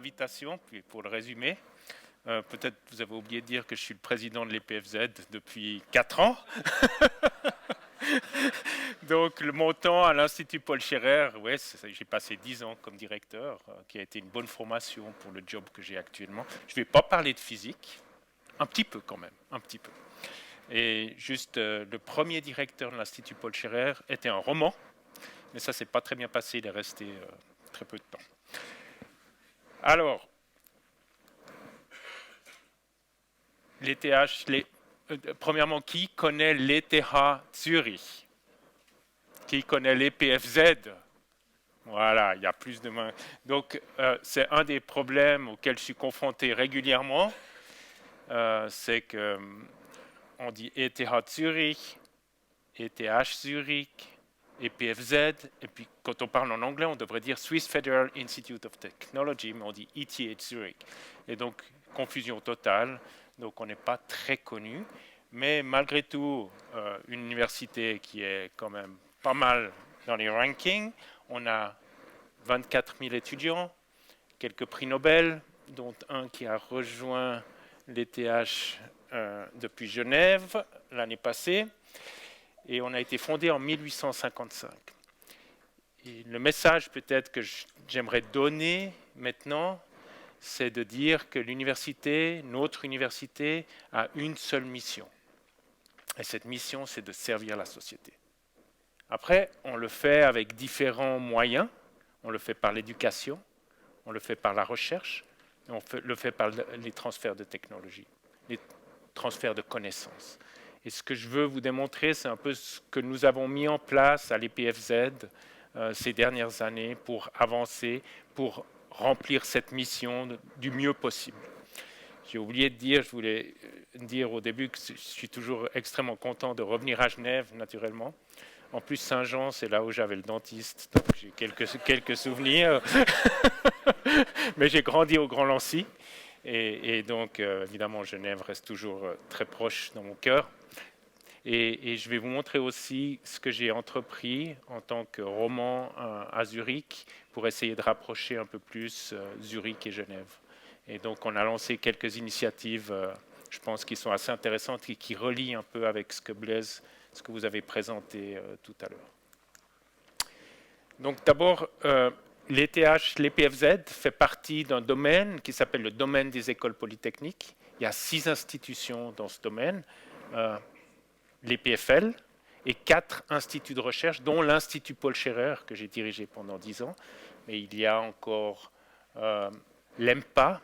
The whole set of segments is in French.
l'invitation, puis pour le résumé. Peut-être vous avez oublié de dire que je suis le président de l'EPFZ depuis 4 ans. Donc le montant à l'Institut Paul Scherrer, ouais, j'ai passé 10 ans comme directeur, qui a été une bonne formation pour le job que j'ai actuellement. Je ne vais pas parler de physique, un petit peu quand même, un petit peu. Et juste, le premier directeur de l'Institut Paul Scherrer était un roman, mais ça s'est pas très bien passé, il est resté très peu de temps. Alors, premièrement, qui connaît l'ETH Zurich? Qui connaît l'EPFZ? Voilà, il y a plus de mains. Donc, c'est un des problèmes auxquels je suis confronté régulièrement. C'est que on dit ETH Zurich, ETH Zurich, EPFZ, et puis quand on parle en anglais, on devrait dire Swiss Federal Institute of Technology, mais on dit ETH Zurich. Et donc, confusion totale, donc on n'est pas très connu, mais malgré tout, une université qui est quand même pas mal dans les rankings. On a 24 000 étudiants, quelques prix Nobel, dont un qui a rejoint l'ETH depuis Genève l'année passée. Et on a été fondé en 1855. Et le message peut-être que j'aimerais donner maintenant, c'est de dire que l'université, notre université, a une seule mission. Et cette mission, c'est de servir la société. Après, on le fait avec différents moyens. On le fait par l'éducation, on le fait par la recherche, et on le fait par les transferts de technologie, les transferts de connaissances. Et ce que je veux vous démontrer, c'est un peu ce que nous avons mis en place à l'EPFZ ces dernières années pour avancer, pour remplir cette mission du mieux possible. J'ai oublié de dire, je voulais dire au début que je suis toujours extrêmement content de revenir à Genève, naturellement. En plus, Saint-Jean, c'est là où j'avais le dentiste, donc j'ai quelques souvenirs. Mais j'ai grandi au Grand Lancy, et donc, évidemment, Genève reste toujours très proche dans mon cœur. Et je vais vous montrer aussi ce que j'ai entrepris en tant que roman à Zurich pour essayer de rapprocher un peu plus Zurich et Genève. Et donc, on a lancé quelques initiatives, je pense, qui sont assez intéressantes et qui relient un peu avec ce que Blaise, ce que vous avez présenté tout à l'heure. Donc, d'abord, l'EPFZ fait partie d'un domaine qui s'appelle le domaine des écoles polytechniques. Il y a 6 institutions dans ce domaine. L'EPFL et 4 instituts de recherche, dont l'Institut Paul Scherrer, que j'ai dirigé pendant 10 ans. Mais il y a encore l'EMPA,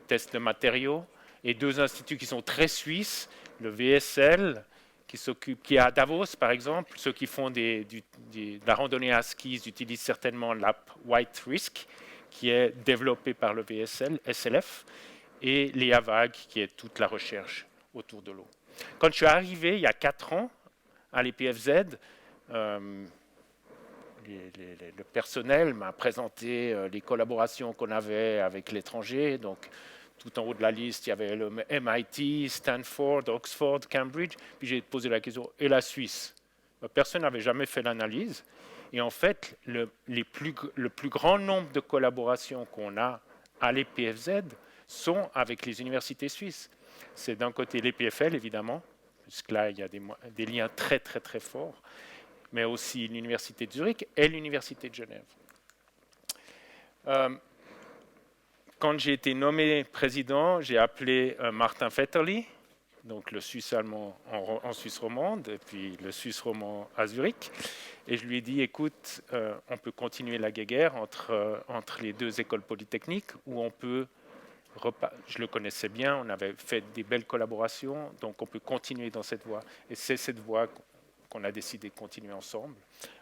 test de matériaux, et 2 instituts qui sont très suisses, le VSL, qui est à Davos, par exemple. Ceux qui font de la randonnée à skis utilisent certainement l'app White Risk, qui est développée par le VSL, SLF, et l'EAVAG, qui est toute la recherche autour de l'eau. Quand je suis arrivé il y a 4 ans à l'EPFZ, le personnel m'a présenté les collaborations qu'on avait avec l'étranger. Donc, tout en haut de la liste, il y avait le MIT, Stanford, Oxford, Cambridge. Puis j'ai posé la question, et la Suisse? Personne n'avait jamais fait l'analyse. Et en fait, le plus grand nombre de collaborations qu'on a à l'EPFZ sont avec les universités suisses. C'est d'un côté l'EPFL, évidemment, puisque là, il y a des liens très, très, très forts, mais aussi l'Université de Zurich et l'Université de Genève. Quand j'ai été nommé président, j'ai appelé Martin Vetterli, donc le Suisse-allemand en Suisse romande, et puis le Suisse romand à Zurich, et je lui ai dit, écoute, on peut continuer la guéguerre entre les 2 écoles polytechniques, ou on peut... Je le connaissais bien, on avait fait des belles collaborations, donc on peut continuer dans cette voie. Et c'est cette voie qu'on a décidé de continuer ensemble.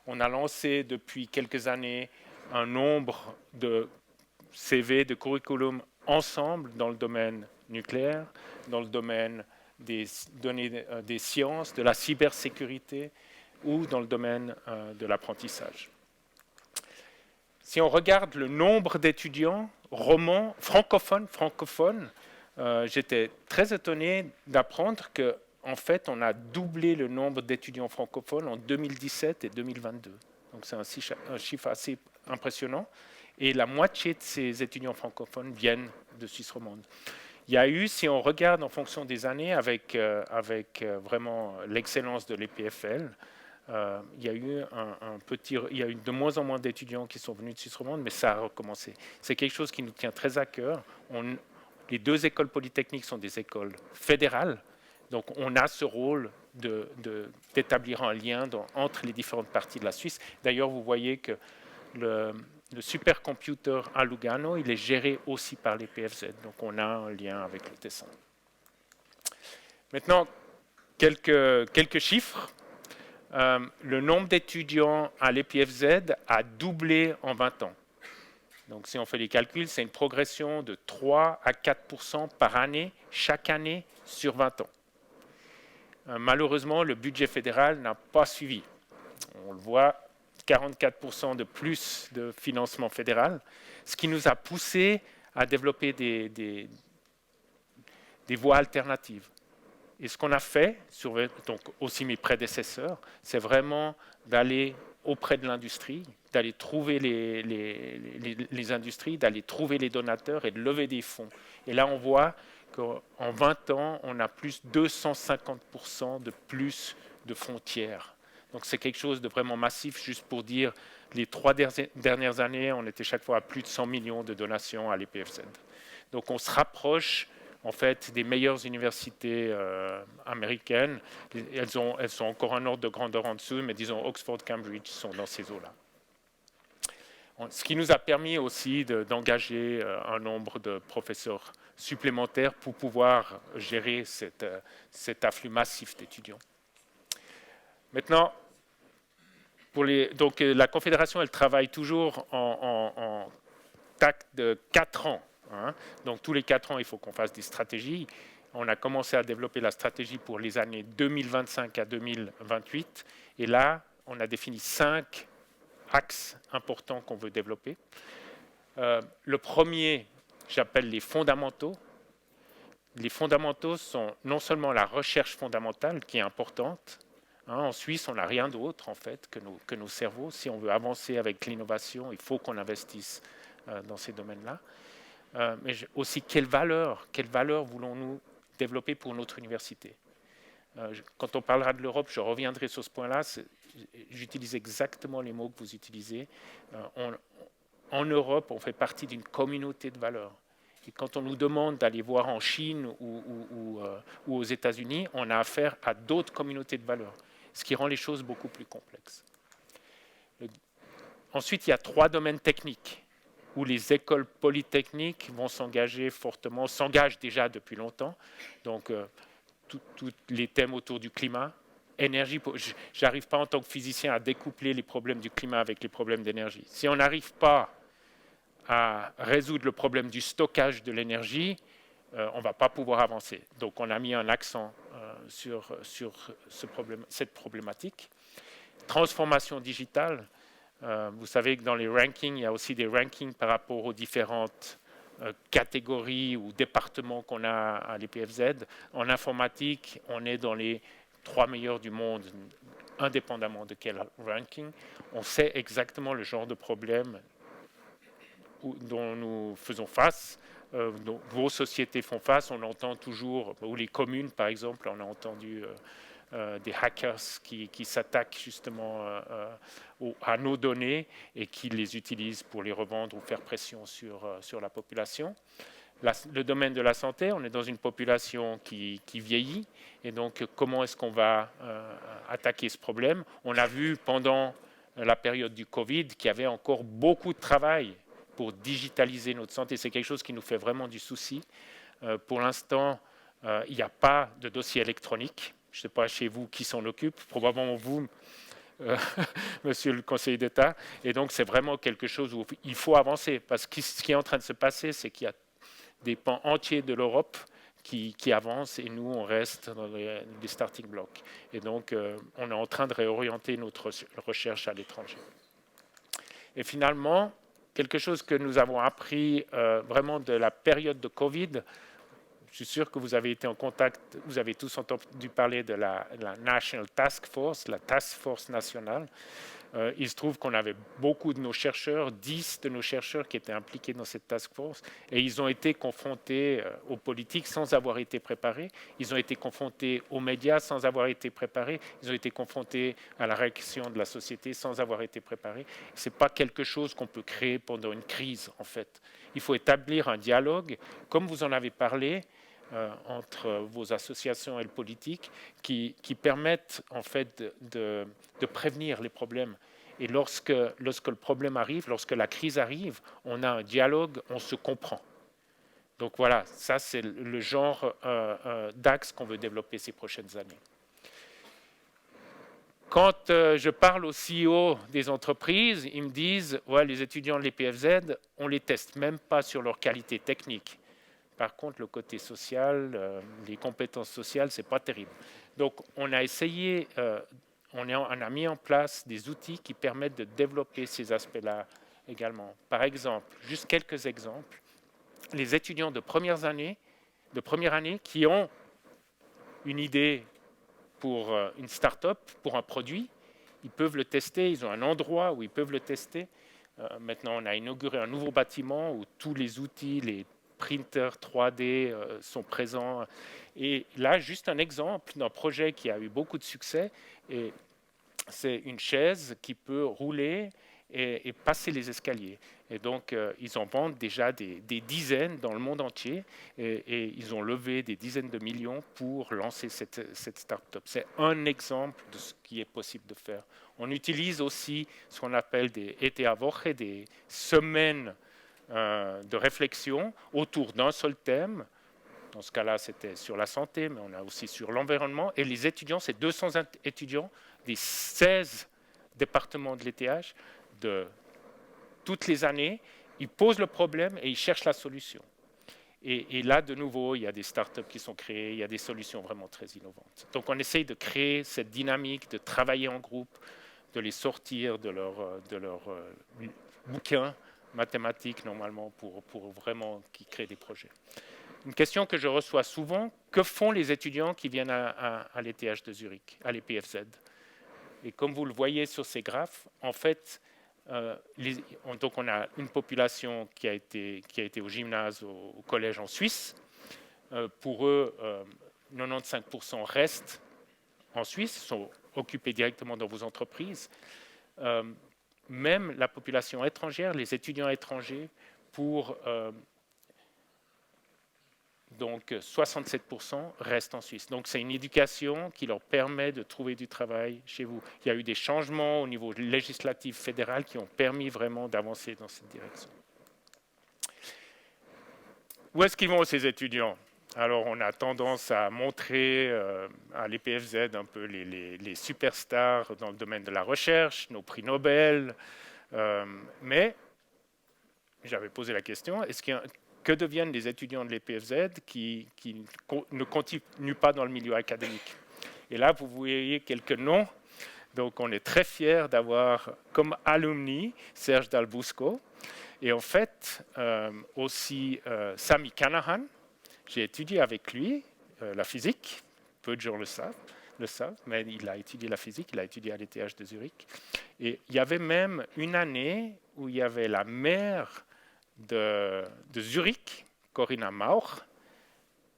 On a lancé depuis quelques années un nombre de CV, de curriculum ensemble dans le domaine nucléaire, dans le domaine des données des sciences, de la cybersécurité ou dans le domaine de l'apprentissage. Si on regarde le nombre d'étudiants romans, francophones, j'étais très étonné d'apprendre qu'en fait, on a doublé le nombre d'étudiants francophones en 2017 et 2022. Donc c'est un chiffre assez impressionnant. Et la moitié de ces étudiants francophones viennent de Suisse romande. Il y a eu, si on regarde en fonction des années, avec vraiment l'excellence de l'EPFL, il y a eu il y a eu de moins en moins d'étudiants qui sont venus de Suisse romande, mais ça a recommencé. C'est quelque chose qui nous tient très à cœur. Les deux écoles polytechniques sont des écoles fédérales, donc on a ce rôle d'établir un lien entre les différentes parties de la Suisse. D'ailleurs, vous voyez que le supercomputer à Lugano, il est géré aussi par les PFZ, donc on a un lien avec le Tessin. Maintenant, quelques chiffres. Le nombre d'étudiants à l'EPFZ a doublé en 20 ans. Donc si on fait les calculs, c'est une progression de 3 à 4% par année, chaque année, sur 20 ans. Malheureusement, le budget fédéral n'a pas suivi. On le voit, 44% de plus de financement fédéral, ce qui nous a poussé à développer des voies alternatives. Et ce qu'on a fait, donc aussi mes prédécesseurs, c'est vraiment d'aller auprès de l'industrie, d'aller trouver les industries, d'aller trouver les donateurs et de lever des fonds. Et là, on voit qu'en 20 ans, on a plus 250% de plus de fonds tiers. Donc c'est quelque chose de vraiment massif, juste pour dire, les 3 dernières années, on était chaque fois à plus de 100 millions de donations à l'EPFZ. Donc on se rapproche en fait des meilleures universités américaines. Elles sont encore un ordre de grandeur en dessous, mais disons Oxford, Cambridge sont dans ces eaux-là. Ce qui nous a permis aussi d'engager un nombre de professeurs supplémentaires pour pouvoir gérer cet afflux massif d'étudiants. Maintenant, donc la Confédération, elle travaille toujours en tact de 4 ans. Donc tous les 4 ans, il faut qu'on fasse des stratégies. On a commencé à développer la stratégie pour les années 2025 à 2028. Et là, on a défini 5 axes importants qu'on veut développer. Le premier, j'appelle les fondamentaux. Les fondamentaux sont non seulement la recherche fondamentale, qui est importante. En Suisse, on n'a rien d'autre en fait que nos cerveaux. Si on veut avancer avec l'innovation, il faut qu'on investisse dans ces domaines-là. Mais aussi, quelle valeur voulons-nous développer pour notre université? Quand on parlera de l'Europe, je reviendrai sur ce point-là. J'utilise exactement les mots que vous utilisez. En Europe, on fait partie d'une communauté de valeurs. Et quand on nous demande d'aller voir en Chine ou aux États-Unis, on a affaire à d'autres communautés de valeurs, ce qui rend les choses beaucoup plus complexes. Ensuite, il y a 3 domaines techniques où les écoles polytechniques vont s'engager fortement, s'engagent déjà depuis longtemps. Donc, tous les thèmes autour du climat, énergie. Je n'arrive pas en tant que physicien à découpler les problèmes du climat avec les problèmes d'énergie. Si on n'arrive pas à résoudre le problème du stockage de l'énergie, on ne va pas pouvoir avancer. Donc, on a mis un accent sur cette problématique. Transformation digitale. Vous savez que dans les rankings, il y a aussi des rankings par rapport aux différentes catégories ou départements qu'on a à l'EPFZ. En informatique, on est dans les 3 meilleurs du monde, indépendamment de quel ranking. On sait exactement le genre de problème dont nous faisons face, dont vos sociétés font face. On entend toujours, ou les communes par exemple, on a entendu des hackers qui s'attaquent justement à nos données et qui les utilisent pour les revendre ou faire pression sur la population. Le domaine de la santé, on est dans une population qui vieillit, et donc comment est-ce qu'on va attaquer ce problème? On a vu pendant la période du Covid qu'il y avait encore beaucoup de travail pour digitaliser notre santé. C'est quelque chose qui nous fait vraiment du souci. Pour l'instant, il n'y a pas de dossier électronique. Je ne sais pas chez vous qui s'en occupe, probablement vous, monsieur le conseiller d'État. Et donc, c'est vraiment quelque chose où il faut avancer. Parce que ce qui est en train de se passer, c'est qu'il y a des pans entiers de l'Europe qui avancent et nous, on reste dans les starting blocks. Et donc, on est en train de réorienter notre recherche à l'étranger. Et finalement, quelque chose que nous avons appris vraiment de la période de Covid. Je suis sûr que vous avez été en contact, vous avez tous entendu parler de la National Task Force, la Task Force nationale. Il se trouve qu'on avait beaucoup de nos chercheurs, 10 de nos chercheurs qui étaient impliqués dans cette task force, et ils ont été confrontés aux politiques sans avoir été préparés, ils ont été confrontés aux médias sans avoir été préparés, ils ont été confrontés à la réaction de la société sans avoir été préparés. Ce n'est pas quelque chose qu'on peut créer pendant une crise, en fait. Il faut établir un dialogue, comme vous en avez parlé, entre vos associations et le politique, qui permettent en fait de prévenir les problèmes. Et lorsque le problème arrive, lorsque la crise arrive, on a un dialogue, on se comprend. Donc voilà, ça c'est le genre d'axe qu'on veut développer ces prochaines années. Quand je parle aux CEO des entreprises, ils me disent ouais, les étudiants de l'EPFZ, on ne les teste même pas sur leur qualité technique. Par contre, le côté social, les compétences sociales, ce n'est pas terrible. Donc, on a essayé, on a mis en place des outils qui permettent de développer ces aspects-là également. Par exemple, juste quelques exemples, les étudiants de première année qui ont une idée pour une start-up, pour un produit, ils peuvent le tester, ils ont un endroit où ils peuvent le tester. Maintenant, on a inauguré un nouveau bâtiment où tous les outils, les printers 3D sont présents. Et là, juste un exemple d'un projet qui a eu beaucoup de succès. Et c'est une chaise qui peut rouler et passer les escaliers. Et donc, ils en vendent déjà des dizaines dans le monde entier. Et ils ont levé des dizaines de millions pour lancer cette start-up. C'est un exemple de ce qui est possible de faire. On utilise aussi ce qu'on appelle des ETA-Woche, des semaines de réflexion autour d'un seul thème. Dans ce cas-là, c'était sur la santé, mais on a aussi sur l'environnement. Et les étudiants, c'est 200 étudiants des 16 départements de l'ETH de toutes les années. Ils posent le problème et ils cherchent la solution. Et là, de nouveau, il y a des startups qui sont créées, il y a des solutions vraiment très innovantes. Donc, on essaye de créer cette dynamique, de travailler en groupe, de les sortir de leur bouquin mathématiques normalement pour vraiment qui créent des projets. Une question que je reçois souvent, que font les étudiants qui viennent à l'ETH de Zurich, à l'EPFZ? Et comme vous le voyez sur ces graphes, en fait, donc on a une population qui a été au gymnase, au collège en Suisse. Pour eux, 95% restent en Suisse, sont occupés directement dans vos entreprises. Même la population étrangère, les étudiants étrangers, pour donc 67% restent en Suisse. Donc c'est une éducation qui leur permet de trouver du travail chez vous. Il y a eu des changements au niveau législatif fédéral qui ont permis vraiment d'avancer dans cette direction. Où est-ce qu'ils vont ces étudiants? Alors on a tendance à montrer à l'EPFZ un peu les superstars dans le domaine de la recherche, nos prix Nobel, mais j'avais posé la question, que deviennent les étudiants de l'EPFZ qui ne continuent pas dans le milieu académique? Et là, vous voyez quelques noms. Donc, on est très fiers d'avoir comme alumni Serge Dalbusco. Et en fait, aussi Sami Kanahan. J'ai étudié avec lui la physique. Peu de gens le savent, mais il a étudié la physique, il a étudié à l'ETH de Zurich. Et il y avait même une année où il y avait la mère de Zurich, Corinna Mauch,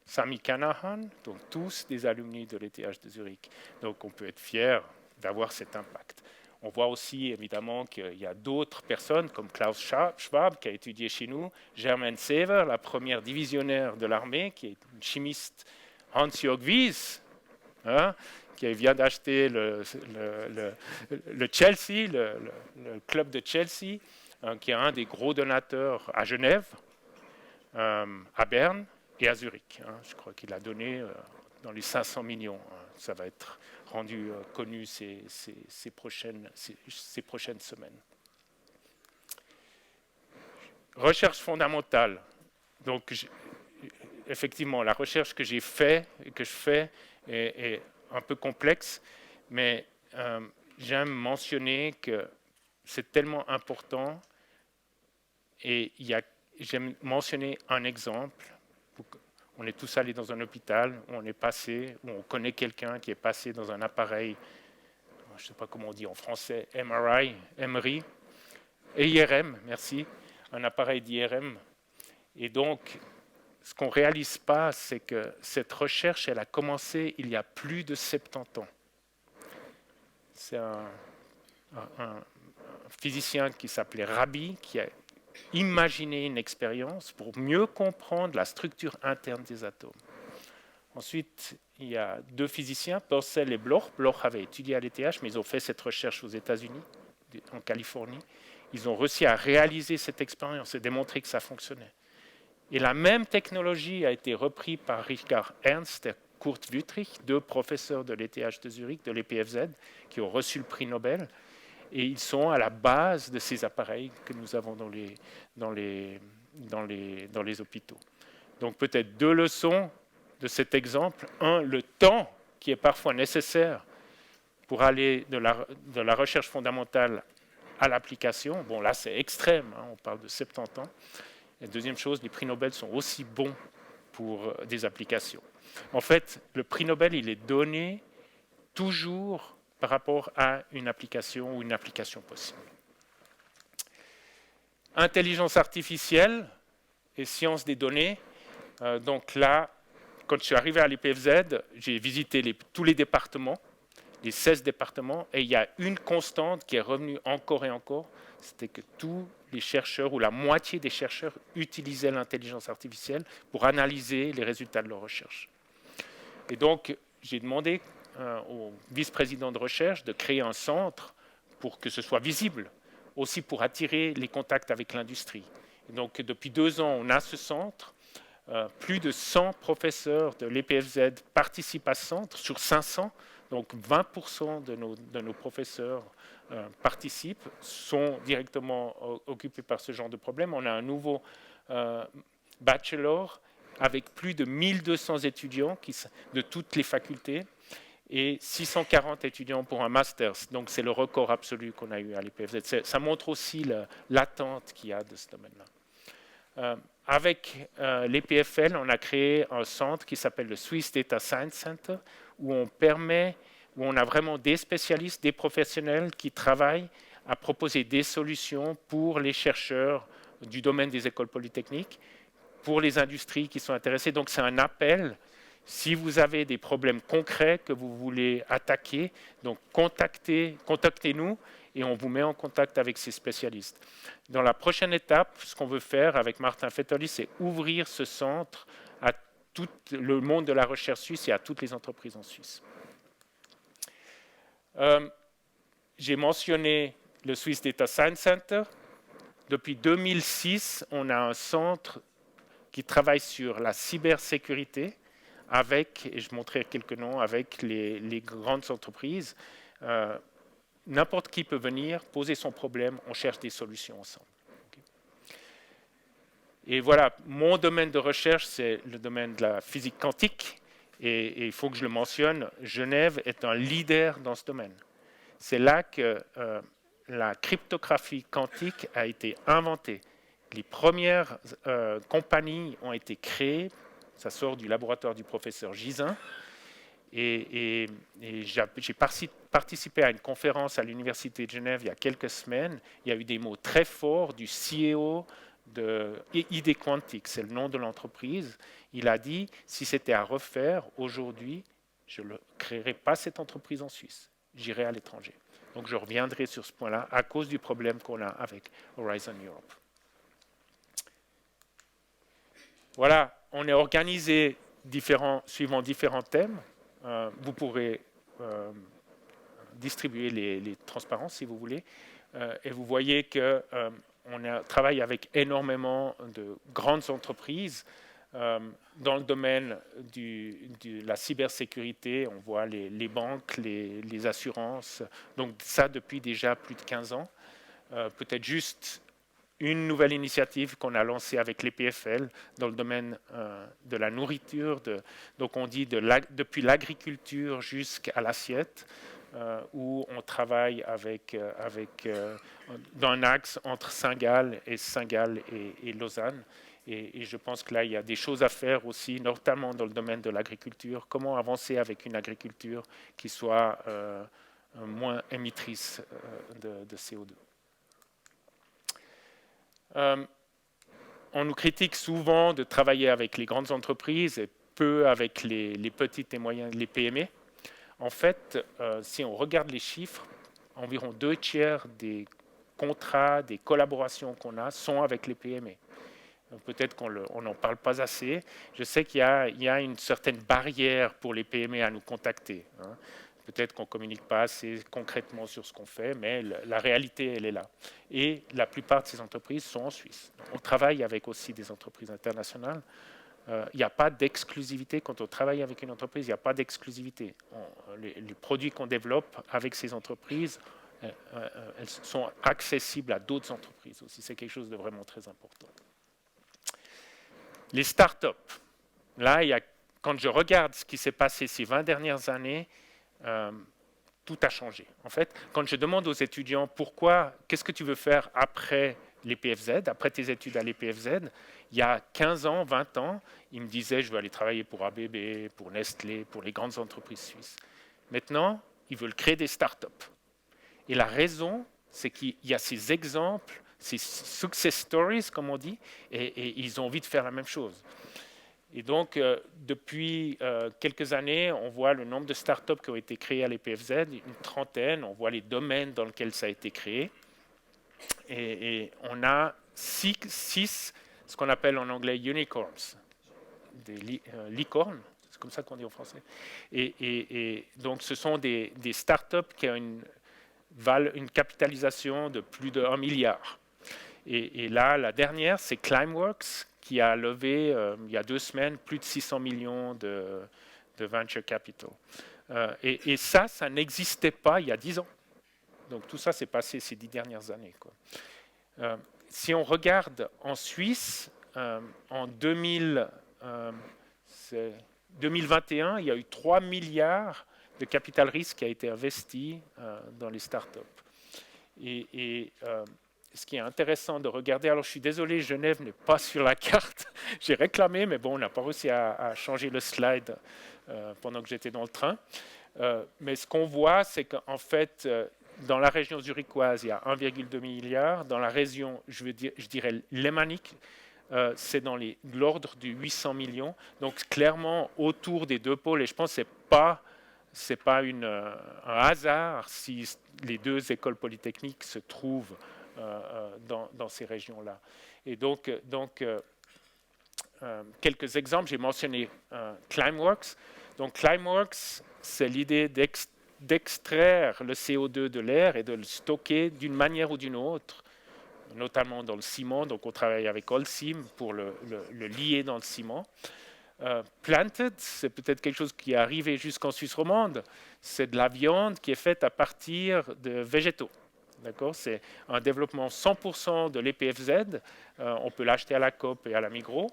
Sami Kanahan, donc tous des alumni de l'ETH de Zurich. Donc on peut être fier d'avoir cet impact. On voit aussi évidemment qu'il y a d'autres personnes comme Klaus Schwab qui a étudié chez nous, Germaine Sever, la première divisionnaire de l'armée, qui est une chimiste, Hans-Jörg Wyss, qui vient d'acheter le Chelsea, le club de Chelsea, qui est un des gros donateurs à Genève, à Berne et à Zurich. Je crois qu'il a donné dans les 500 millions. Ça va être rendu connu ces prochaines semaines. Recherche fondamentale. Donc, effectivement, la recherche que j'ai fait et que je fais est un peu complexe, mais j'aime mentionner que c'est tellement important et j'aime mentionner un exemple. On est tous allés dans un hôpital, où on est passé, où on connaît quelqu'un qui est passé dans un appareil je ne sais pas comment on dit en français, MRI, et IRM, merci, un appareil d'IRM. Et donc, ce qu'on ne réalise pas, c'est que cette recherche, elle a commencé il y a plus de 70 ans. C'est un physicien qui s'appelait Rabi, qui a imaginé une expérience pour mieux comprendre la structure interne des atomes. Ensuite, il y a 2 physiciens, Purcell et Bloch. Bloch avait étudié à l'ETH, mais ils ont fait cette recherche aux États-Unis, en Californie. Ils ont réussi à réaliser cette expérience et démontrer que ça fonctionnait. Et la même technologie a été reprise par Richard Ernst et Kurt Wüthrich, 2 professeurs de l'ETH de Zurich, de l'EPFZ, qui ont reçu le prix Nobel. Et ils sont à la base de ces appareils que nous avons dans les hôpitaux. Donc peut-être 2 leçons de cet exemple. 1, le temps qui est parfois nécessaire pour aller de la recherche fondamentale à l'application. Bon, là, c'est extrême, hein, on parle de 70 ans. Et deuxième chose, les prix Nobel sont aussi bons pour des applications. En fait, le prix Nobel, il est donné toujours par rapport à une application ou une application possible. Intelligence artificielle et sciences des données. Donc là, quand je suis arrivé à l'EPFZ, j'ai visité tous les départements, les 16 départements, et il y a une constante qui est revenue encore et encore, c'était que tous les chercheurs, ou la moitié des chercheurs, utilisaient l'intelligence artificielle pour analyser les résultats de leurs recherches. Et donc, j'ai demandé au vice-président de recherche de créer un centre pour que ce soit visible, aussi pour attirer les contacts avec l'industrie. Donc, depuis 2 ans, on a ce centre. Plus de 100 professeurs de l'EPFZ participent à ce centre sur 500. Donc 20% de nos professeurs participent, sont directement occupés par ce genre de problème. On a un nouveau bachelor avec plus de 1200 étudiants de toutes les facultés et 640 étudiants pour un master. Donc c'est le record absolu qu'on a eu à l'EPFZ. Ça montre aussi l'attente qu'il y a de ce domaine-là. Avec l'EPFL, on a créé un centre qui s'appelle le Swiss Data Science Center, où on a vraiment des spécialistes, des professionnels qui travaillent à proposer des solutions pour les chercheurs du domaine des écoles polytechniques, pour les industries qui sont intéressées. Donc c'est un appel. Si vous avez des problèmes concrets que vous voulez attaquer, donc contactez-nous et on vous met en contact avec ces spécialistes. Dans la prochaine étape, ce qu'on veut faire avec Martin Fettoli, c'est ouvrir ce centre à tout le monde de la recherche suisse et à toutes les entreprises en Suisse. J'ai mentionné le Swiss Data Science Center. Depuis 2006, on a un centre qui travaille sur la cybersécurité avec, et je montrerai quelques noms, avec les grandes entreprises. N'importe qui peut venir, poser son problème, on cherche des solutions ensemble. Okay. Et voilà, mon domaine de recherche, c'est le domaine de la physique quantique. Et il faut que je le mentionne, Genève est un leader dans ce domaine. C'est là que la cryptographie quantique a été inventée. Les premières compagnies ont été créées, ça sort du laboratoire du professeur Gisin, et j'ai participé à une conférence à l'Université de Genève il y a quelques semaines. Il y a eu des mots très forts du CEO de ID Quantic, c'est le nom de l'entreprise. Il a dit, si c'était à refaire aujourd'hui, je ne créerais pas cette entreprise en Suisse, j'irai à l'étranger. Donc je reviendrai sur ce point-là à cause du problème qu'on a avec Horizon Europe. Voilà, on est organisé suivant différents thèmes. Vous pourrez distribuer les transparences si vous voulez. Et vous voyez qu'on travaille avec énormément de grandes entreprises. Dans le domaine de la cybersécurité, on voit les banques, les assurances. Donc ça depuis déjà plus de 15 ans. Peut-être juste une nouvelle initiative qu'on a lancée avec l'EPFL dans le domaine de la nourriture. Donc on dit depuis l'agriculture jusqu'à l'assiette, où on travaille dans un axe entre Saint-Gall et Lausanne. Et je pense que là, il y a des choses à faire aussi, notamment dans le domaine de l'agriculture. Comment avancer avec une agriculture qui soit moins émettrices de CO2. On nous critique souvent de travailler avec les grandes entreprises et peu avec les petites et moyennes, les PME. En fait, si on regarde les chiffres, environ 2/3 des contrats, des collaborations qu'on a sont avec les PME. Peut-être qu'on n'en parle pas assez. Je sais qu'il y a une certaine barrière pour les PME à nous contacter. Peut-être qu'on ne communique pas assez concrètement sur ce qu'on fait, mais la réalité, elle est là. Et la plupart de ces entreprises sont en Suisse. On travaille avec aussi des entreprises internationales. Il n'y a pas d'exclusivité. Quand on travaille avec une entreprise, il n'y a pas d'exclusivité. Les produits qu'on développe avec ces entreprises, elles sont accessibles à d'autres entreprises aussi. C'est quelque chose de vraiment très important. Les startups. Là, quand je regarde ce qui s'est passé ces 20 dernières années, tout a changé. En fait, quand je demande aux étudiants qu'est-ce que tu veux faire après les PFZ, après tes études à l'EPFZ, il y a 15 ans, 20 ans, ils me disaient je veux aller travailler pour ABB, pour Nestlé, pour les grandes entreprises suisses. Maintenant, ils veulent créer des startups. Et la raison, c'est qu'il y a ces exemples, ces success stories, comme on dit, et ils ont envie de faire la même chose. Et donc, depuis quelques années, on voit le nombre de startups qui ont été créées à l'EPFZ, une trentaine, on voit les domaines dans lesquels ça a été créé. Et on a six, ce qu'on appelle en anglais unicorns, des licornes, c'est comme ça qu'on dit en français. Et donc, ce sont des startups qui ont une capitalisation de plus de 1 milliard. Et là, la dernière, c'est Climeworks, qui a levé, il y a 2 semaines, plus de 600 millions de venture capital. Et ça n'existait pas il y a 10 ans. Donc tout ça s'est passé ces 10 dernières années, quoi. Si on regarde en Suisse, en 2021, il y a eu 3 milliards de capital risque qui a été investi dans les startups. Et ce qui est intéressant de regarder, alors je suis désolé, Genève n'est pas sur la carte, j'ai réclamé, mais bon, on n'a pas réussi à changer le slide pendant que j'étais dans le train. Mais ce qu'on voit, c'est qu'en fait, dans la région zurichoise, il y a 1,2 milliard. Dans la région, je dirais lémanique, c'est dans l'ordre de 800 millions. Donc clairement, autour des deux pôles, et je pense que ce n'est pas un hasard si les deux écoles polytechniques se trouvent dans ces régions-là. Et donc quelques exemples, j'ai mentionné Climeworks. Donc Climeworks, c'est l'idée d'extraire le CO2 de l'air et de le stocker d'une manière ou d'une autre, notamment dans le ciment. Donc on travaille avec Holcim pour le lier dans le ciment. Planted, c'est peut-être quelque chose qui est arrivé jusqu'en Suisse romande. C'est de la viande qui est faite à partir de végétaux. D'accord, c'est un développement 100% de l'EPFZ. On peut l'acheter à la Coop et à la Migros.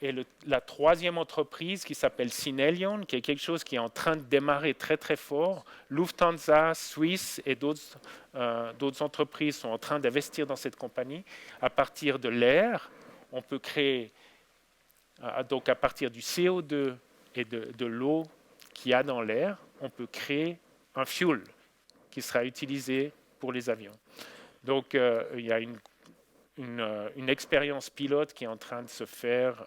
Et la troisième entreprise qui s'appelle Synelion, qui est quelque chose qui est en train de démarrer très très fort. Lufthansa, Swiss et d'autres entreprises sont en train d'investir dans cette compagnie. À partir de l'air, on peut créer, donc à partir du CO2 et de l'eau qu'il y a dans l'air, on peut créer un fuel qui sera utilisé pour les avions. Donc il y a une expérience pilote qui est en train de se faire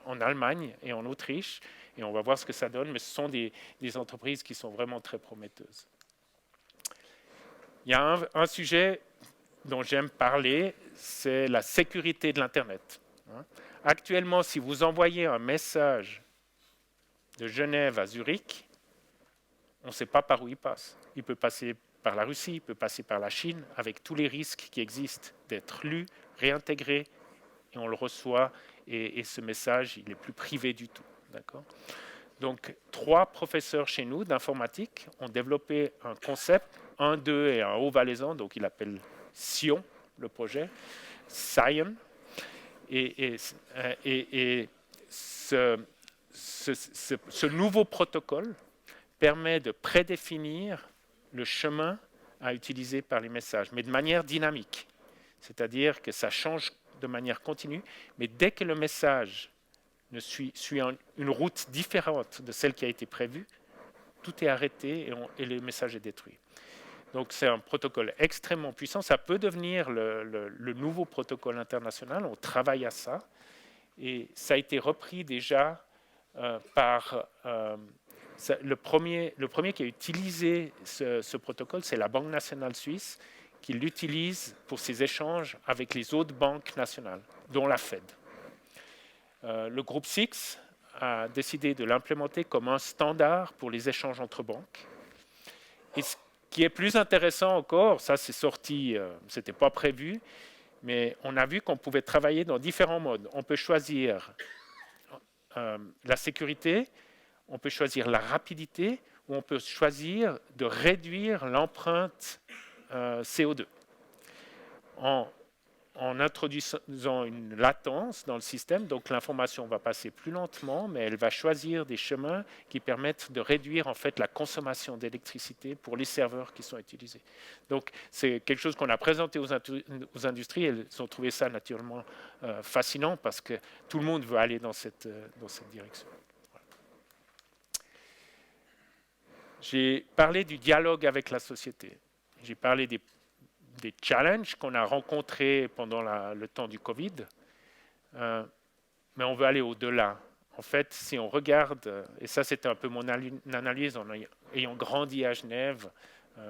en Allemagne et en Autriche, et on va voir ce que ça donne, mais ce sont des entreprises qui sont vraiment très prometteuses. Il y a un sujet dont j'aime parler, c'est la sécurité de l'Internet. Actuellement, si vous envoyez un message de Genève à Zurich, on ne sait pas par où il passe. Il peut passer par la Russie, il peut passer par la Chine, avec tous les risques qui existent d'être lu, réintégré, et on le reçoit, et ce message, il n'est plus privé du tout. D'accord ? Donc, 3 professeurs chez nous d'informatique ont développé un concept, un d'eux est un haut-valaisan, donc il appelle Sion, le projet, Sion, et ce nouveau protocole permet de prédéfinir le chemin à utiliser par les messages, mais de manière dynamique. C'est-à-dire que ça change de manière continue, mais dès que le message suit une route différente de celle qui a été prévue, tout est arrêté et le message est détruit. Donc c'est un protocole extrêmement puissant. Ça peut devenir le nouveau protocole international. On travaille à ça. Et ça a été repris déjà par... le premier qui a utilisé ce protocole, c'est la Banque nationale suisse, qui l'utilise pour ses échanges avec les autres banques nationales, dont la Fed. Le groupe SIX a décidé de l'implémenter comme un standard pour les échanges entre banques. Et ce qui est plus intéressant encore, ça c'est sorti, ce n'était pas prévu, mais on a vu qu'on pouvait travailler dans différents modes. On peut choisir la sécurité, on peut choisir la rapidité, ou on peut choisir de réduire l'empreinte CO2. En introduisant une latence dans le système, donc l'information va passer plus lentement, mais elle va choisir des chemins qui permettent de réduire en fait la consommation d'électricité pour les serveurs qui sont utilisés. Donc c'est quelque chose qu'on a présenté aux industries, elles ont trouvé ça naturellement fascinant parce que tout le monde veut aller dans cette direction. Voilà. J'ai parlé du dialogue avec la société. J'ai parlé des challenges qu'on a rencontrés pendant le temps du Covid, mais on veut aller au-delà. En fait, si on regarde, et ça c'était un peu mon analyse en ayant grandi à Genève,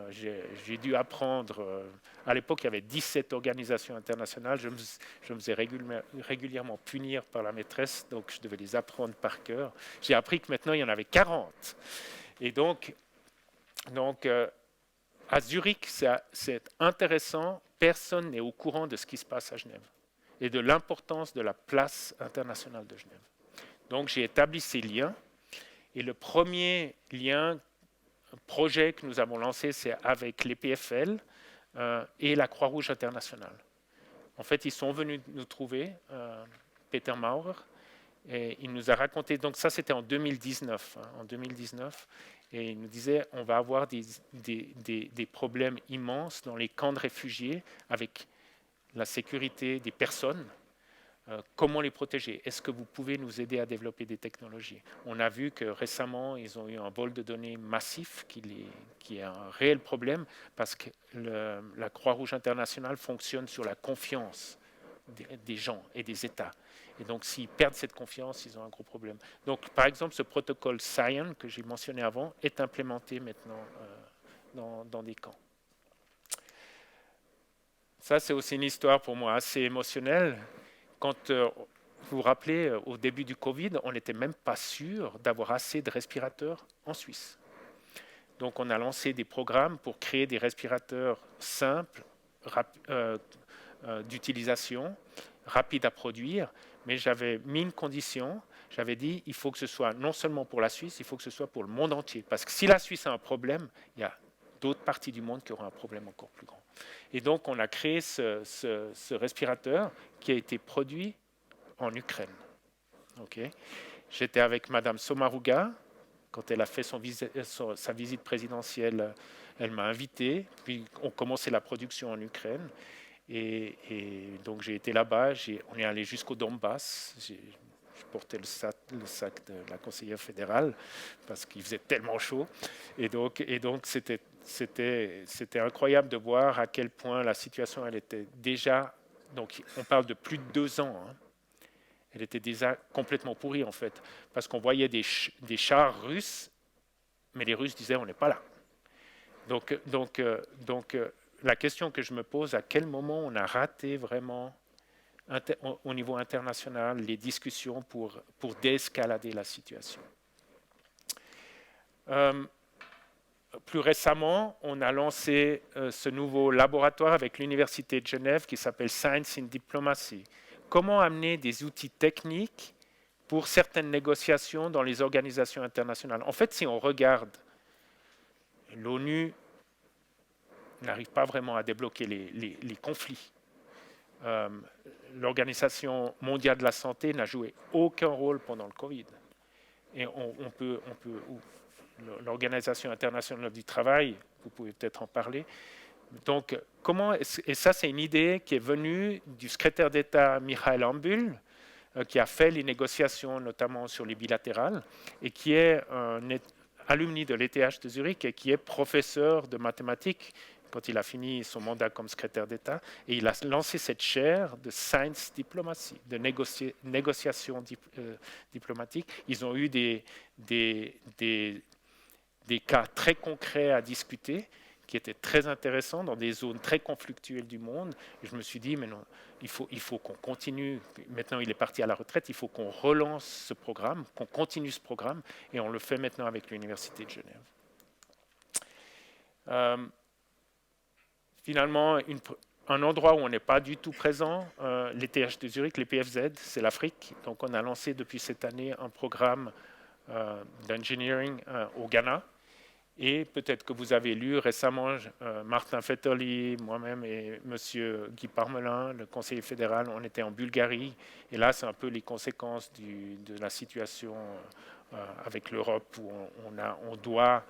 j'ai dû apprendre, à l'époque il y avait 17 organisations internationales, je me faisais régulièrement punir par la maîtresse, donc je devais les apprendre par cœur. J'ai appris que maintenant il y en avait 40. Et donc à Zurich, c'est intéressant, personne n'est au courant de ce qui se passe à Genève et de l'importance de la place internationale de Genève. Donc j'ai établi ces liens et le premier projet que nous avons lancé, c'est avec l'EPFL et la Croix-Rouge internationale. En fait, ils sont venus nous trouver, Peter Maurer, et il nous a raconté, donc ça c'était en 2019, et il nous disait on va avoir des problèmes immenses dans les camps de réfugiés avec la sécurité des personnes. Comment les protéger? Est-ce que vous pouvez nous aider à développer des technologies? On a vu que récemment, ils ont eu un vol de données massif qui est un réel problème parce que la Croix-Rouge internationale fonctionne sur la confiance des gens et des États. Et donc, s'ils perdent cette confiance, ils ont un gros problème. Donc, par exemple, ce protocole SIAN que j'ai mentionné avant est implémenté maintenant dans des camps. Ça, c'est aussi une histoire pour moi assez émotionnelle. Quand vous vous rappelez, au début du Covid, on n'était même pas sûr d'avoir assez de respirateurs en Suisse. Donc, on a lancé des programmes pour créer des respirateurs simples, d'utilisation, rapides à produire, mais j'avais mis une condition, j'avais dit il faut que ce soit non seulement pour la Suisse, il faut que ce soit pour le monde entier. Parce que si la Suisse a un problème, il y a d'autres parties du monde qui auront un problème encore plus grand. Et donc on a créé ce respirateur qui a été produit en Ukraine. Okay. J'étais avec Madame Sommaruga, quand elle a fait sa visite présidentielle, elle m'a invité, puis on commençait la production en Ukraine. Et donc j'ai été là-bas, on est allé jusqu'au Donbass, je portais le sac de la conseillère fédérale parce qu'il faisait tellement chaud. Et donc c'était incroyable de voir à quel point la situation, elle était déjà, donc on parle de plus de 2 ans, hein, elle était déjà complètement pourrie en fait, parce qu'on voyait des chars russes, mais les Russes disaient on n'est pas là. Donc la question que je me pose, à quel moment on a raté vraiment au niveau international les discussions pour déescalader la situation. Plus récemment, on a lancé ce nouveau laboratoire avec l'Université de Genève qui s'appelle Science in Diplomacy. Comment amener des outils techniques pour certaines négociations dans les organisations internationales? En fait, si on regarde, l'ONU n'arrive pas vraiment à débloquer les conflits. L'Organisation mondiale de la santé n'a joué aucun rôle pendant le Covid. Et l'Organisation internationale du travail, vous pouvez peut-être en parler. Donc, et ça, c'est une idée qui est venue du secrétaire d'État Michael Ambul, qui a fait les négociations, notamment sur les bilatérales, et qui est alumni de l'ETH de Zurich et qui est professeur de mathématiques quand il a fini son mandat comme secrétaire d'État. Et il a lancé cette chaire de Science Diplomacy, de négociation diplomatique. Ils ont eu des cas très concrets à discuter, qui étaient très intéressants dans des zones très conflictuelles du monde. Et je me suis dit, mais non, il faut qu'on continue. Maintenant, il est parti à la retraite, il faut qu'on relance ce programme, qu'on continue ce programme, et on le fait maintenant avec l'Université de Genève. Finalement, un endroit où on n'est pas du tout présent, l'ETH de Zurich, les PFZ, c'est l'Afrique. Donc on a lancé depuis cette année un programme d'engineering au Ghana. Et peut-être que vous avez lu récemment, Martin Fetterly, moi-même et M. Guy Parmelin, le conseiller fédéral, on était en Bulgarie. Et là, c'est un peu les conséquences de la situation avec l'Europe où on doit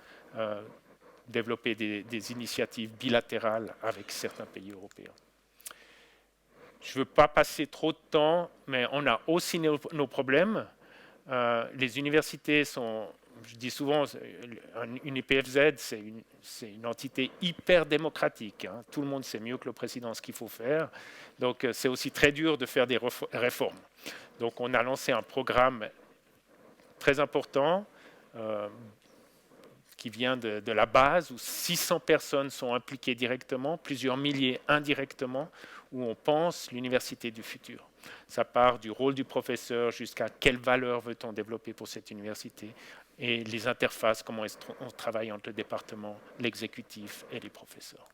développer des initiatives bilatérales avec certains pays européens. Je ne veux pas passer trop de temps, mais on a aussi nos problèmes. Les universités sont, je dis souvent, une IPFZ, c'est une entité hyper démocratique. Hein. Tout le monde sait mieux que le président ce qu'il faut faire. Donc c'est aussi très dur de faire des réformes. Donc on a lancé un programme très important qui vient de la base, où 600 personnes sont impliquées directement, plusieurs milliers indirectement, où on pense l'université du futur. Ça part du rôle du professeur jusqu'à quelle valeur veut-on développer pour cette université, et les interfaces, comment on travaille entre le département, l'exécutif et les professeurs.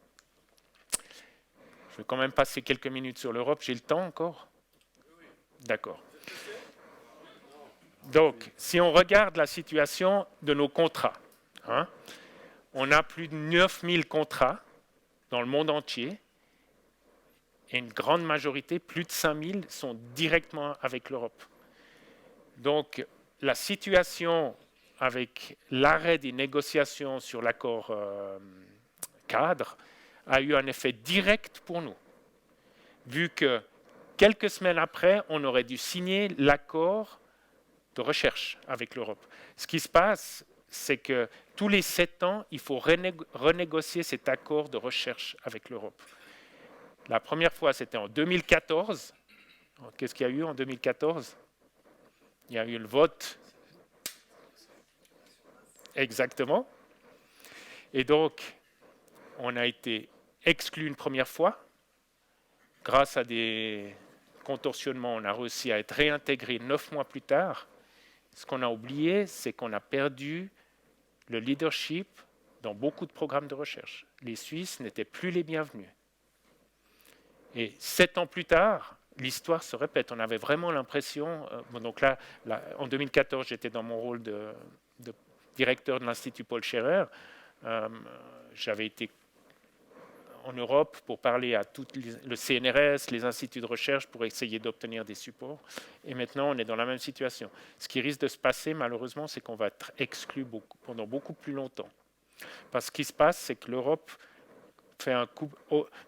Je vais quand même passer quelques minutes sur l'Europe. J'ai le temps encore ? D'accord. Donc, si on regarde la situation de nos contrats, hein, on a plus de 9000 contrats dans le monde entier et une grande majorité, plus de 5000, sont directement avec l'Europe. Donc la situation avec l'arrêt des négociations sur l'accord cadre a eu un effet direct pour nous, vu que quelques semaines après, on aurait dû signer l'accord de recherche avec l'Europe. Ce qui se passe, c'est que tous les 7 ans, il faut renégocier cet accord de recherche avec l'Europe. La première fois, c'était en 2014. Qu'est-ce qu'il y a eu en 2014 ? Il y a eu le vote. Exactement. Et donc, on a été exclu une première fois. Grâce à des contorsionnements, on a réussi à être réintégré 9 mois plus tard. Ce qu'on a oublié, c'est qu'on a perdu le leadership dans beaucoup de programmes de recherche. Les Suisses n'étaient plus les bienvenus. Et 7 ans plus tard, l'histoire se répète. On avait vraiment l'impression... donc là, en 2014, j'étais dans mon rôle de directeur de l'Institut Paul Scherrer. J'avais été en Europe pour parler à tout le CNRS, les instituts de recherche, pour essayer d'obtenir des supports. Et maintenant, on est dans la même situation. Ce qui risque de se passer, malheureusement, c'est qu'on va être exclu pendant beaucoup plus longtemps. Parce que ce qui se passe, c'est que l'Europe fait un couple,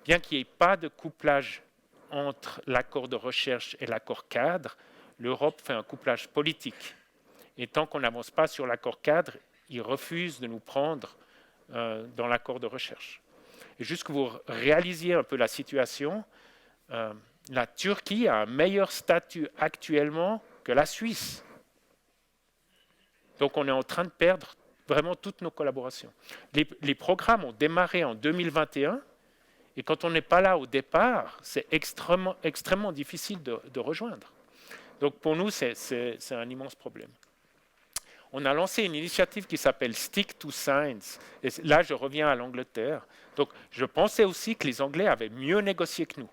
bien qu'il n'y ait pas de couplage entre l'accord de recherche et l'accord cadre, l'Europe fait un couplage politique. Et tant qu'on n'avance pas sur l'accord cadre, ils refusent de nous prendre dans l'accord de recherche. Et juste que vous réalisiez un peu la situation, la Turquie a un meilleur statut actuellement que la Suisse. Donc on est en train de perdre vraiment toutes nos collaborations. Les programmes ont démarré en 2021, et quand on n'est pas là au départ, c'est extrêmement difficile de rejoindre. Donc pour nous, c'est un immense problème. On a lancé une initiative qui s'appelle Stick to Science. Et là, je reviens à l'Angleterre. Donc, je pensais aussi que les Anglais avaient mieux négocié que nous.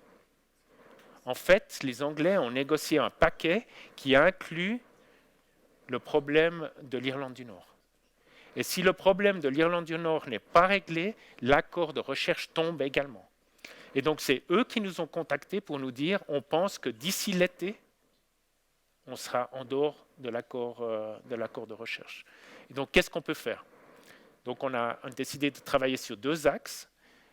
En fait, les Anglais ont négocié un paquet qui inclut le problème de l'Irlande du Nord. Et si le problème de l'Irlande du Nord n'est pas réglé, l'accord de recherche tombe également. Et donc, c'est eux qui nous ont contactés pour nous dire on pense que d'ici l'été, on sera en dehors de l'accord de recherche. Et donc, qu'est-ce qu'on peut faire ? Donc, on a décidé de travailler sur 2 axes.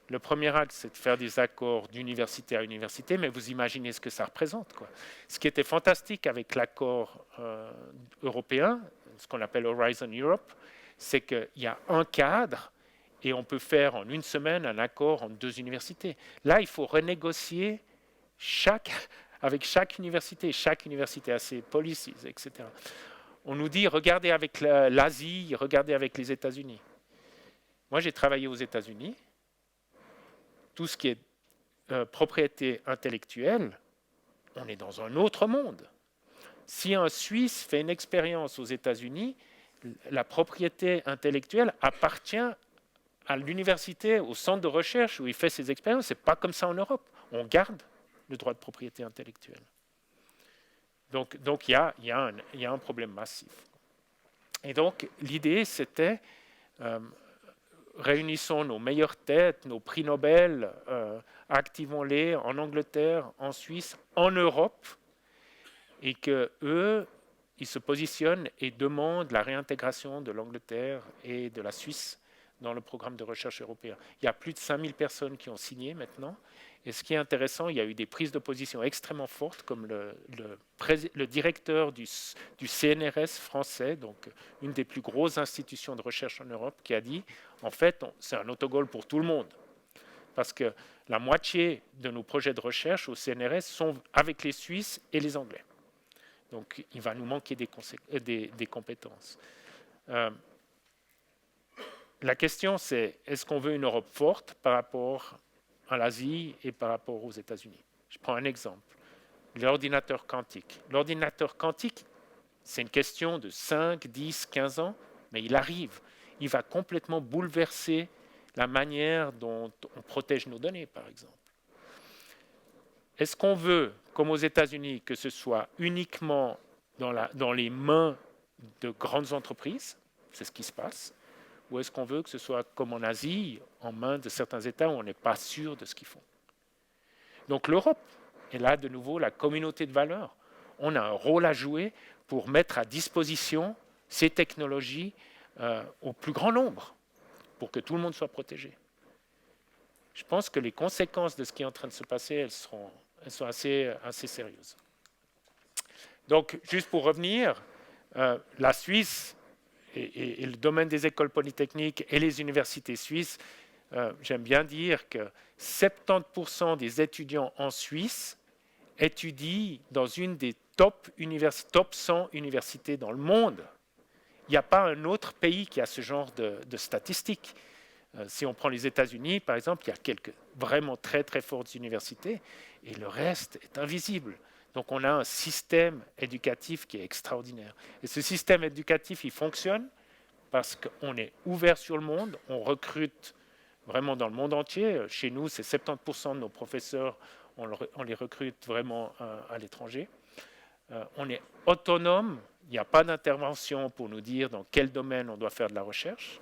Le premier axe, c'est de faire des accords d'université à université, mais vous imaginez ce que ça représente, quoi. Ce qui était fantastique avec l'accord européen, ce qu'on appelle Horizon Europe, c'est qu'il y a un cadre et on peut faire en une semaine un accord entre 2 universités. Là, il faut renégocier avec chaque université a ses policies, etc. On nous dit, regardez avec l'Asie, regardez avec les États-Unis. Moi, j'ai travaillé aux États-Unis. Tout ce qui est propriété intellectuelle, on est dans un autre monde. Si un Suisse fait une expérience aux États-Unis, la propriété intellectuelle appartient à l'université, au centre de recherche où il fait ses expériences. Ce n'est pas comme ça en Europe. On garde le droit de propriété intellectuelle. Donc il y a un problème massif. Et donc l'idée, c'était réunissons nos meilleures têtes, nos prix Nobel, activons-les en Angleterre, en Suisse, en Europe, et qu'eux, ils se positionnent et demandent la réintégration de l'Angleterre et de la Suisse dans le programme de recherche européen. Il y a plus de 5000 personnes qui ont signé maintenant. Et ce qui est intéressant, il y a eu des prises de position extrêmement fortes, comme le directeur du CNRS français, donc une des plus grosses institutions de recherche en Europe, qui a dit, en fait, c'est un autogol pour tout le monde. Parce que la moitié de nos projets de recherche au CNRS sont avec les Suisses et les Anglais. Donc, il va nous manquer des compétences. La question, c'est est-ce qu'on veut une Europe forte par rapport à l'Asie et par rapport aux États-Unis? Je prends un exemple. L'ordinateur quantique. L'ordinateur quantique, c'est une question de 5, 10, 15 ans, mais il arrive. Il va complètement bouleverser la manière dont on protège nos données, par exemple. Est-ce qu'on veut, comme aux États-Unis, que ce soit uniquement dans les mains de grandes entreprises? C'est ce qui se passe. Ou est-ce qu'on veut que ce soit comme en Asie, en main de certains États où on n'est pas sûr de ce qu'ils font? Donc l'Europe est là de nouveau la communauté de valeurs. On a un rôle à jouer pour mettre à disposition ces technologies au plus grand nombre, pour que tout le monde soit protégé. Je pense que les conséquences de ce qui est en train de se passer, elles sont assez sérieuses. Donc, juste pour revenir, la Suisse et le domaine des écoles polytechniques et les universités suisses, j'aime bien dire que 70% des étudiants en Suisse étudient dans une des top 100 universités dans le monde. Il n'y a pas un autre pays qui a ce genre de statistiques. Si on prend les États-Unis, par exemple, il y a quelques vraiment très très fortes universités et le reste est invisible. Donc on a un système éducatif qui est extraordinaire. Et ce système éducatif, il fonctionne parce qu'on est ouvert sur le monde, on recrute vraiment dans le monde entier. Chez nous, c'est 70% de nos professeurs, on les recrute vraiment à l'étranger. On est autonome, il n'y a pas d'intervention pour nous dire dans quel domaine on doit faire de la recherche.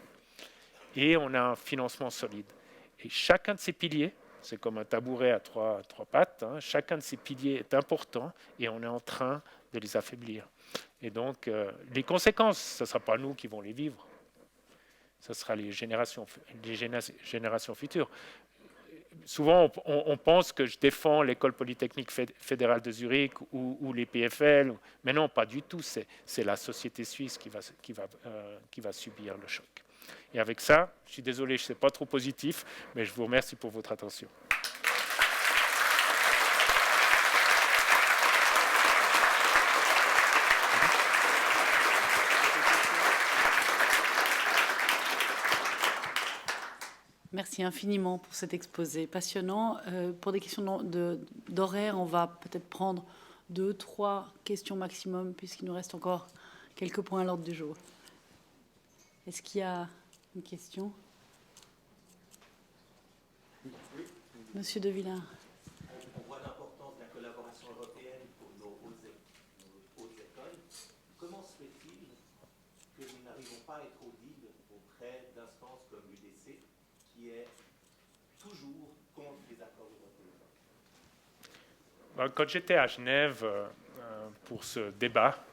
Et on a un financement solide. Et chacun de ces piliers, c'est comme un tabouret à trois pattes, hein, chacun de ces piliers est important et on est en train de les affaiblir. Et donc, les conséquences, ce ne sera pas nous qui vont les vivre, ce sera les générations futures. Souvent, on pense que je défends l'école polytechnique fédérale de Zurich ou les PFL, mais non, pas du tout. C'est la société suisse qui va subir le choc. Et avec ça, je suis désolé, je ne suis pas trop positif, mais je vous remercie pour votre attention. Merci infiniment pour cet exposé passionnant. Pour des questions d'horaire, on va peut-être prendre 2, 3 questions maximum, puisqu'il nous reste encore quelques points à l'ordre du jour. Est-ce qu'il y a une question? Monsieur De Villard. On voit l'importance de la collaboration européenne pour nos hautes écoles. Comment se fait-il que nous n'arrivons pas à être audibles auprès d'instances comme l'UDC, qui est toujours contre les accords européens? Quand j'étais à Genève pour ce débat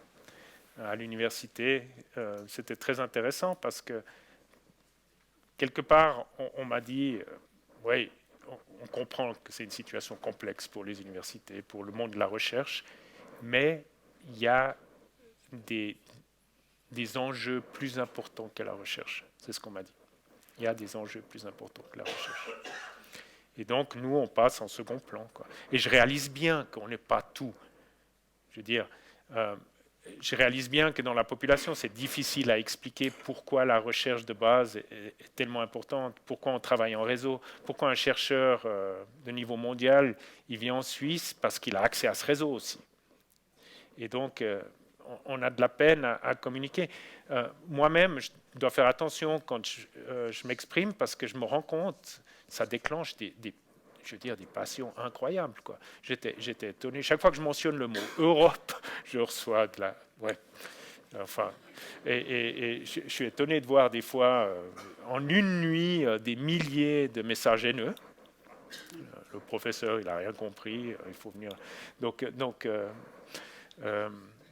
à l'université, c'était très intéressant parce que quelque part, on m'a dit, oui, on comprend que c'est une situation complexe pour les universités, pour le monde de la recherche, mais il y a des des enjeux plus importants que la recherche. C'est ce qu'on m'a dit. Il y a des enjeux plus importants que la recherche. Et donc, nous, on passe en second plan, quoi. Et je réalise bien qu'on n'est pas tout. Je veux dire, je réalise bien que dans la population, c'est difficile à expliquer pourquoi la recherche de base est tellement importante, pourquoi on travaille en réseau, pourquoi un chercheur de niveau mondial, il vient en Suisse parce qu'il a accès à ce réseau aussi. Et donc, on a de la peine à communiquer. Moi-même, je dois faire attention quand je m'exprime parce que je me rends compte, ça déclenche des passions incroyables, quoi. J'étais étonné. Chaque fois que je mentionne le mot Europe, je reçois de la... Ouais. Enfin, et je suis étonné de voir des fois, en une nuit, des milliers de messages haineux. Le professeur, il n'a rien compris, il faut venir...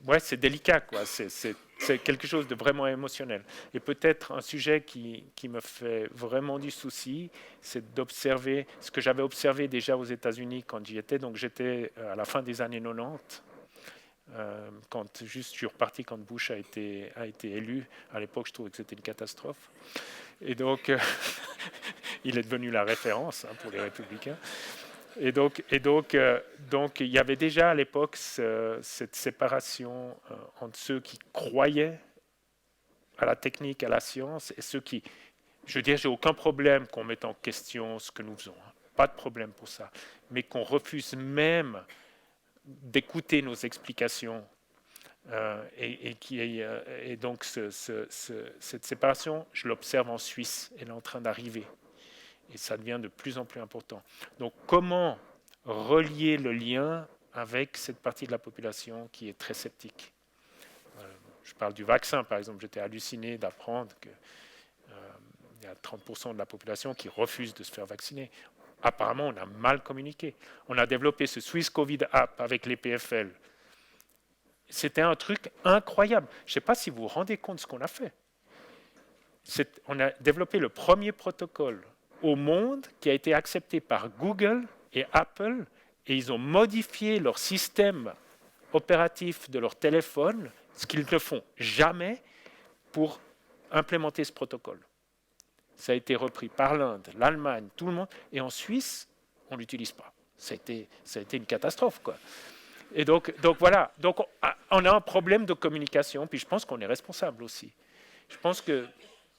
Ouais, c'est délicat, quoi. C'est quelque chose de vraiment émotionnel. Et peut-être un sujet qui me fait vraiment du souci, c'est d'observer ce que j'avais observé déjà aux États-Unis quand j'y étais. Donc j'étais à la fin des années 90, quand juste je suis reparti quand Bush a été élu. À l'époque, je trouvais que c'était une catastrophe. Et donc, il est devenu la référence, hein, pour les républicains. Et donc, il y avait déjà à l'époque cette séparation entre ceux qui croyaient à la technique, à la science, et ceux qui... Je veux dire, j'ai aucun problème qu'on mette en question ce que nous faisons. Hein. Pas de problème pour ça. Mais qu'on refuse même d'écouter nos explications. Et donc, cette séparation, je l'observe en Suisse. Elle est en train d'arriver. Et ça devient de plus en plus important. Donc, comment relier le lien avec cette partie de la population qui est très sceptique? Je parle du vaccin, par exemple. J'étais halluciné d'apprendre qu'il y a 30% de la population qui refuse de se faire vacciner. Apparemment, on a mal communiqué. On a développé ce Swiss Covid App avec les PFL. C'était un truc incroyable. Je ne sais pas si vous vous rendez compte de ce qu'on a fait. On a développé le premier protocole au monde qui a été accepté par Google et Apple, et ils ont modifié leur système opératif de leur téléphone, ce qu'ils ne font jamais, pour implémenter ce protocole. Ça a été repris par l'Inde, l'Allemagne, tout le monde, et en Suisse, on ne l'utilise pas. Ça a été une catastrophe, quoi. Et donc voilà, donc on a un problème de communication, puis je pense qu'on est responsable aussi. Je pense que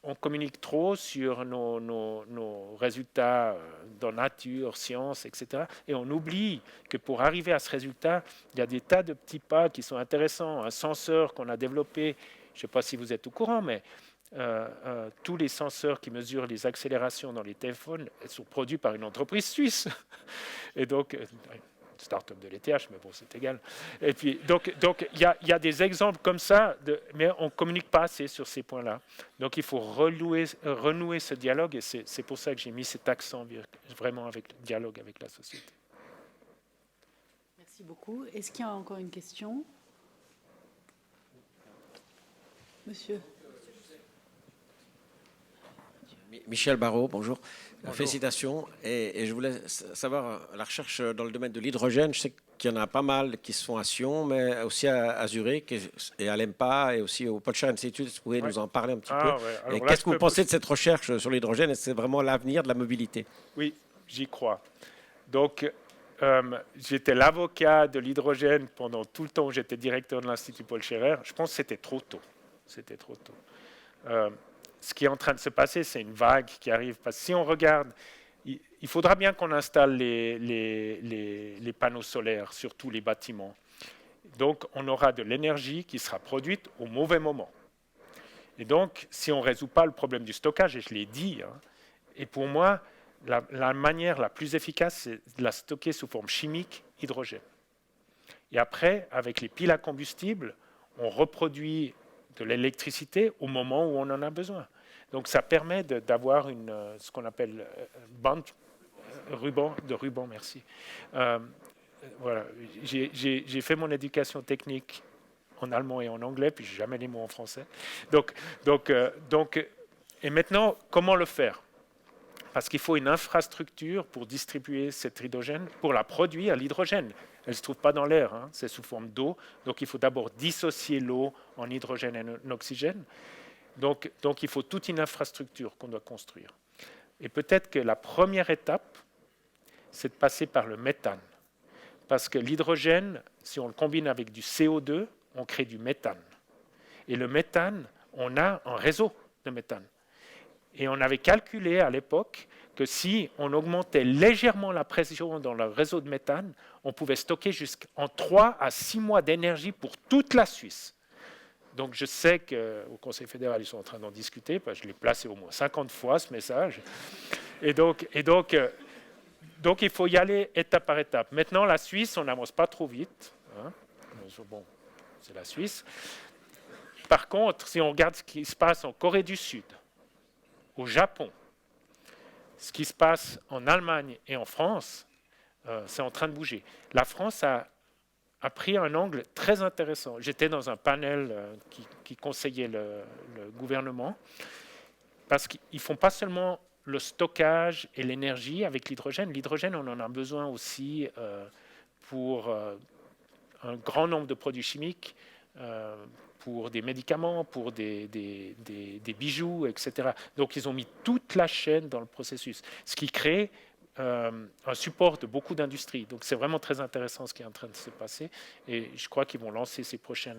on communique trop sur nos résultats dans nature, science, etc. Et on oublie que pour arriver à ce résultat, il y a des tas de petits pas qui sont intéressants. Un senseur qu'on a développé, je ne sais pas si vous êtes au courant, mais tous les senseurs qui mesurent les accélérations dans les téléphones sont produits par une entreprise suisse. Et donc... start-up de l'ETH, mais bon, c'est égal. Et puis, donc il y a des exemples comme ça, mais on ne communique pas assez sur ces points-là. Donc, il faut renouer ce dialogue, et c'est pour ça que j'ai mis cet accent vraiment avec le dialogue avec la société. Merci beaucoup. Est-ce qu'il y a encore une question? Monsieur. Michel Barrault, bonjour. Bonjour. Félicitations. Et je voulais savoir, la recherche dans le domaine de l'hydrogène, je sais qu'il y en a pas mal qui se font à Sion, mais aussi à Zurich et à l'EMPA et aussi au Potsdam Institute. Vous pouvez nous en parler un petit peu. Ouais. Et qu'est-ce que vous pensez de cette recherche sur l'hydrogène? Est-ce que c'est vraiment l'avenir de la mobilité? Oui, j'y crois. Donc, j'étais l'avocat de l'hydrogène pendant tout le temps où j'étais directeur de l'Institut Paul Scherrer. Je pense que c'était trop tôt. Ce qui est en train de se passer, c'est une vague qui arrive. Parce que si on regarde, il faudra bien qu'on installe les panneaux solaires sur tous les bâtiments. Donc, on aura de l'énergie qui sera produite au mauvais moment. Et donc, si on ne résout pas le problème du stockage, et je l'ai dit, hein, et pour moi, la manière la plus efficace, c'est de la stocker sous forme chimique, hydrogène. Et après, avec les piles à combustible, on reproduit de l'électricité au moment où on en a besoin. Donc ça permet d'avoir ce qu'on appelle ruban, merci. Voilà. J'ai fait mon éducation technique en allemand et en anglais, puis je n'ai jamais les mots en français. Et maintenant, comment le faire? Parce qu'il faut une infrastructure pour distribuer cet hydrogène, pour la produire, l'hydrogène. Elle ne se trouve pas dans l'air, hein, c'est sous forme d'eau. Donc il faut d'abord dissocier l'eau en hydrogène et en oxygène. Donc il faut toute une infrastructure qu'on doit construire. Et peut-être que la première étape, c'est de passer par le méthane. Parce que l'hydrogène, si on le combine avec du CO2, on crée du méthane. Et le méthane, on a un réseau de méthane. Et on avait calculé à l'époque que si on augmentait légèrement la pression dans le réseau de méthane, on pouvait stocker jusqu'en 3 à 6 mois d'énergie pour toute la Suisse. Donc je sais qu'au Conseil fédéral, ils sont en train d'en discuter, parce que je l'ai placé au moins 50 fois, ce message. Et donc, il faut y aller étape par étape. Maintenant, la Suisse, on n'avance pas trop vite. Hein. Bon, c'est la Suisse. Par contre, si on regarde ce qui se passe en Corée du Sud, au Japon, ce qui se passe en Allemagne et en France, c'est en train de bouger. La France a pris un angle très intéressant. J'étais dans un panel qui conseillait le gouvernement, parce qu'ils ne font pas seulement le stockage et l'énergie avec l'hydrogène. L'hydrogène, on en a besoin aussi pour un grand nombre de produits chimiques, pour des médicaments, pour des bijoux, etc. Donc, ils ont mis toute la chaîne dans le processus, ce qui crée un support de beaucoup d'industries. Donc, c'est vraiment très intéressant ce qui est en train de se passer. Et je crois qu'ils vont lancer ces prochains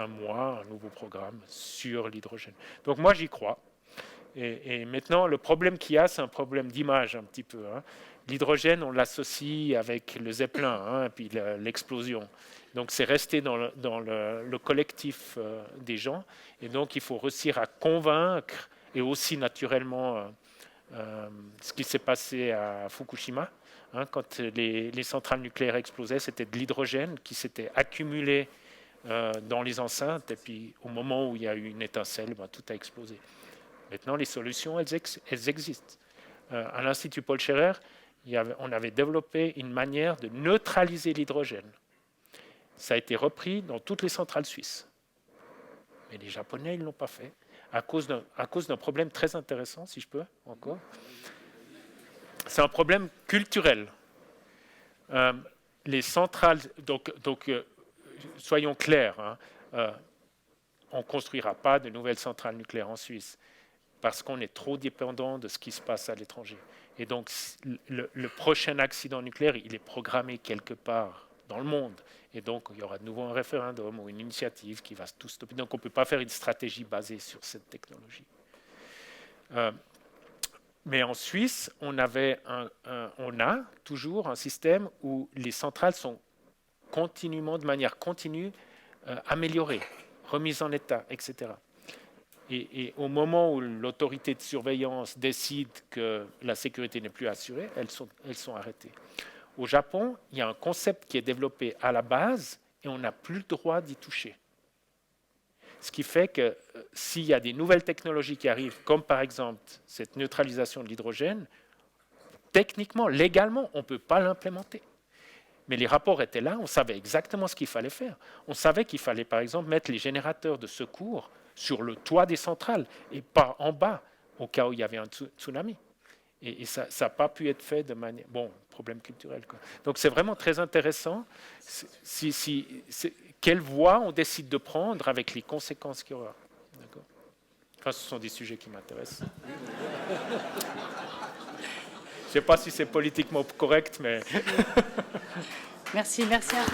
mois un nouveau programme sur l'hydrogène. Donc, moi, j'y crois. Et maintenant, le problème qu'il y a, c'est un problème d'image un petit peu. Hein. L'hydrogène, on l'associe avec le Zeppelin, hein, et puis l'explosion. Donc, c'est resté dans le collectif des gens. Et donc, il faut réussir à convaincre, et aussi naturellement, ce qui s'est passé à Fukushima. Hein, quand les centrales nucléaires explosaient, c'était de l'hydrogène qui s'était accumulé dans les enceintes. Et puis, au moment où il y a eu une étincelle, tout a explosé. Maintenant, les solutions, elles existent. À l'Institut Paul Scherrer, on avait développé une manière de neutraliser l'hydrogène. Ça a été repris dans toutes les centrales suisses. Mais les Japonais, ils ne l'ont pas fait, à cause d'un problème très intéressant, si je peux encore. C'est un problème culturel. Les centrales, donc soyons clairs, hein, on ne construira pas de nouvelles centrales nucléaires en Suisse, parce qu'on est trop dépendant de ce qui se passe à l'étranger. Et donc, le prochain accident nucléaire, il est programmé quelque part dans le monde. Et donc, il y aura de nouveau un référendum ou une initiative qui va tout stopper. Donc, on ne peut pas faire une stratégie basée sur cette technologie. Mais en Suisse, on a toujours un système où les centrales sont continuellement, de manière continue, améliorées, remises en état, etc. Et au moment où l'autorité de surveillance décide que la sécurité n'est plus assurée, elles sont arrêtées. Au Japon, il y a un concept qui est développé à la base et on n'a plus le droit d'y toucher. Ce qui fait que s'il y a des nouvelles technologies qui arrivent, comme par exemple cette neutralisation de l'hydrogène, techniquement, légalement, on ne peut pas l'implémenter. Mais les rapports étaient là, on savait exactement ce qu'il fallait faire. On savait qu'il fallait, par exemple, mettre les générateurs de secours sur le toit des centrales et pas en bas, au cas où il y avait un tsunami. Et ça n'a pas pu être fait de manière... Bon, problème culturel, quoi. Donc c'est vraiment très intéressant quelle voie on décide de prendre avec les conséquences qu'il y aura. D'accord. Enfin, ce sont des sujets qui m'intéressent. Je ne sais pas si c'est politiquement correct, mais... Merci infiniment.